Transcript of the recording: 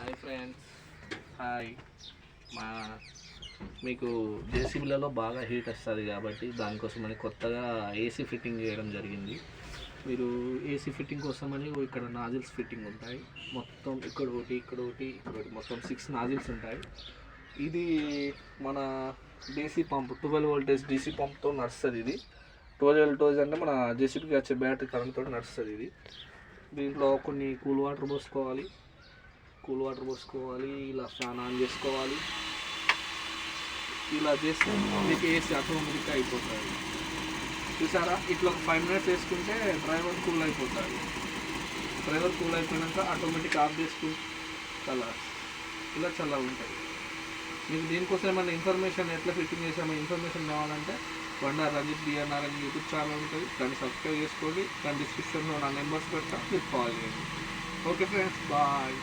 Hi friends, hi. మా మీకు జేసీబీలలో బాగా హీట్ వస్తుంది కాబట్టి దానికోసమని కొత్తగా ఏసీ ఫిట్టింగ్ చేయడం జరిగింది. మీరు ఏసీ ఫిట్టింగ్ కోసమని ఇక్కడ నాజిల్స్ ఫిట్టింగ్ ఉంటాయి. మొత్తం ఇక్కడ ఒకటి, ఇక్కడ ఒకటి, ఇక్కడ ఒకటి, మొత్తం 6 నాజిల్స్ ఉంటాయి. ఇది మన డీసీ పంప్ 12 వోల్టేజ్ డీసీ పంప్తో నడుస్తుంది. ఇది 12 వోల్టేజ్ అంటే మన జేసీబీకి వచ్చే బ్యాటరీ కరెంట్తో నడుస్తుంది. ఇది దీంట్లో కొన్ని కూల్ వాటర్ పోసుకోవాలి, ఇలా ఫ్యాన్ ఆన్ చేసుకోవాలి. ఇలా చేస్తే మీకు ఏసీ ఆటోమేటిక్గా అయిపోతుంది. చూసారా, ఇట్లా ఒక 5 మినిట్స్ వేసుకుంటే డ్రైవర్ కూల్ అయిపోతుంది. డ్రైవర్ కూల్ అయిపోయినాక ఆటోమేటిక్ ఆఫ్ చేసుకుంటే ఇలా చాలా ఉంటుంది. మీకు దీనికోసం ఏమైనా ఇన్ఫర్మేషన్ ఎట్లా ఫిట్టింగ్ చేసామో ఇన్ఫర్మేషన్ కావాలంటే వండర్ రంజిత్ బిఎన్ఆర్ అని యూట్యూబ్ ఛానల్ ఉంటుంది. దాన్ని సబ్స్క్రైబ్ చేసుకోండి. దాని డిస్క్రిప్షన్లో నా నెంబర్స్ పెడతా, మీరు కాల్ చేయండి. Okay friends, bye.